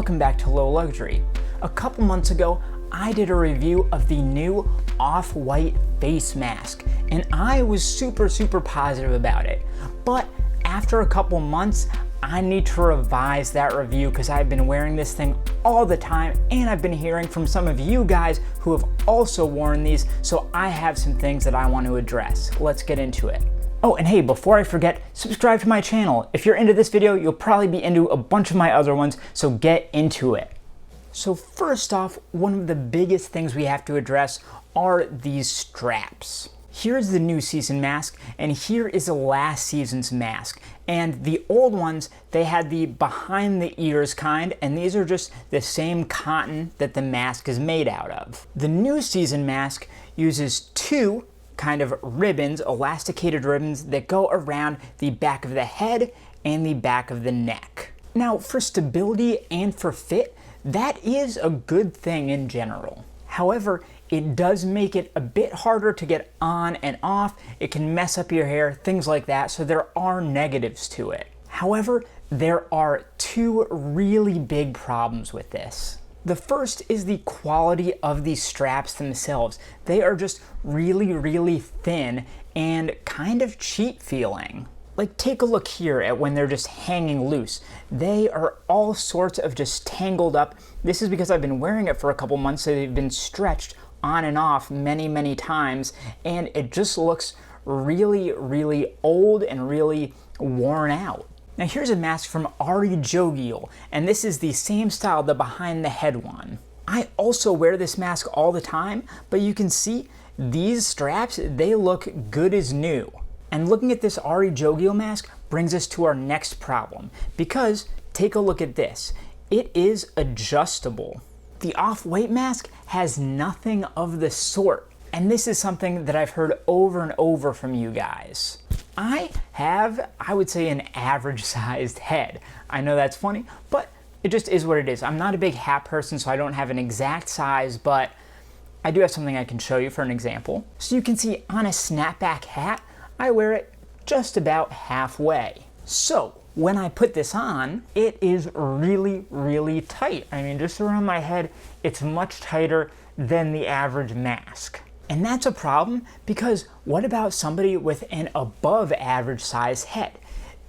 welcome back to Low Luxury. A couple months ago, I did a review of the new off-white face mask, and I was super positive about it. But after a couple months, I need to revise that review because I've been wearing this thing all the time, and I've been hearing from some of you guys who have also worn these, so I have some things that I want to address. Let's get into it. Oh, and hey, before I forget, subscribe to my channel. If you're into this video, you'll probably be into a bunch of my other ones, so get into it. So first off, one of the biggest things we have to address are these straps. Here's the new season mask, and here is the last season's mask. And the old ones, they had the behind the ears kind, and these are just the same cotton that the mask is made out of. The new season mask uses two kind of ribbons, elasticated ribbons that go around the back of the head and the back of the neck. Now, for stability and for fit, that is a good thing in general. However, it does make it a bit harder to get on and off. It can mess up your hair, things like that, so there are negatives to it. However, there are two really big problems with this. The first is the quality of these straps themselves. They are just really thin and kind of cheap feeling. Like, take a look here at when they're just hanging loose. They are all sorts of just tangled up. This is because I've been wearing it for a couple months, so they've been stretched on and off many times, and it just looks really old and really worn out. Now here's a mask from Virgil, and this is the same style, the behind the head one. I also wear this mask all the time, but you can see these straps, they look good as new. And looking at this Virgil mask brings us to our next problem, because take a look at this. It is adjustable. The off-white mask has nothing of the sort, and this is something that I've heard over and over from you guys. I have, I would say, an average sized head. I know that's funny, but it just is what it is. I'm not a big hat person, so I don't have an exact size, but I do have something I can show you for an example. So you can see on a snapback hat, I wear it just about halfway. So when I put this on, it is really tight. I mean, just around my head, it's much tighter than the average mask. And that's a problem because what about somebody with an above average size head?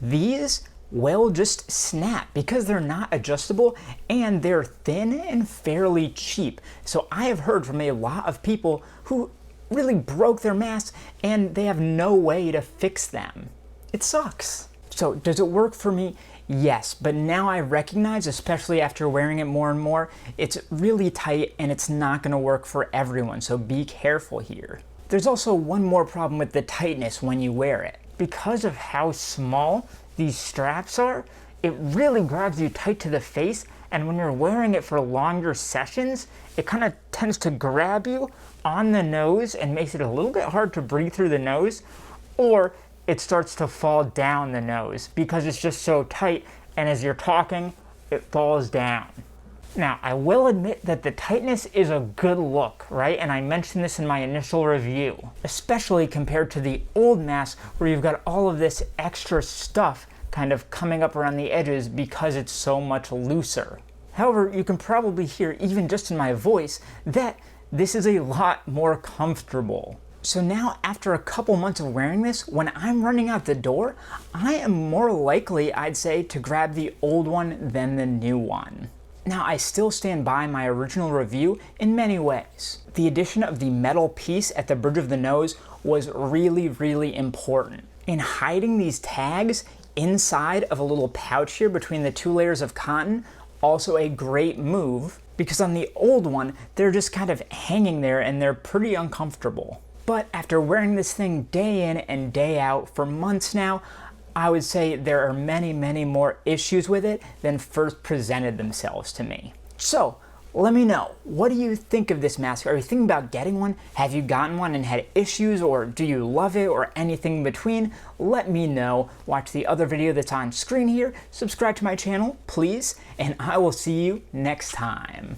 These will just snap because they're not adjustable and they're thin and fairly cheap. So I have heard from a lot of people who really broke their masks and they have no way to fix them. It sucks. So does it work for me? Yes, but now I recognize, especially after wearing it more and more, it's really tight and it's not going to work for everyone, so be careful here. There's also one more problem with the tightness when you wear it. Because of how small these straps are, it really grabs you tight to the face, and when you're wearing it for longer sessions, it kind of tends to grab you on the nose and makes it a little bit hard to breathe through the nose, or it starts to fall down the nose because it's just so tight, and as you're talking, it falls down. Now, I will admit that the tightness is a good look, right? And I mentioned this in my initial review, especially compared to the old mask where you've got all of this extra stuff kind of coming up around the edges because it's so much looser. However, you can probably hear, even just in my voice, that this is a lot more comfortable. So now, after a couple months of wearing this, when I'm running out the door, I am more likely, I'd say, to grab the old one than the new one. Now, I still stand by my original review in many ways. The addition of the metal piece at the bridge of the nose was really important. In hiding these tags inside of a little pouch here between the two layers of cotton, also a great move, because on the old one, they're just kind of hanging there and they're pretty uncomfortable. But after wearing this thing day in and day out for months now, I would say there are many more issues with it than first presented themselves to me. So let me know, what do you think of this mask? Are you thinking about getting one? Have you gotten one and had issues, or do you love it, or anything in between? Let me know. Watch the other video that's on screen here, subscribe to my channel, please, and I will see you next time.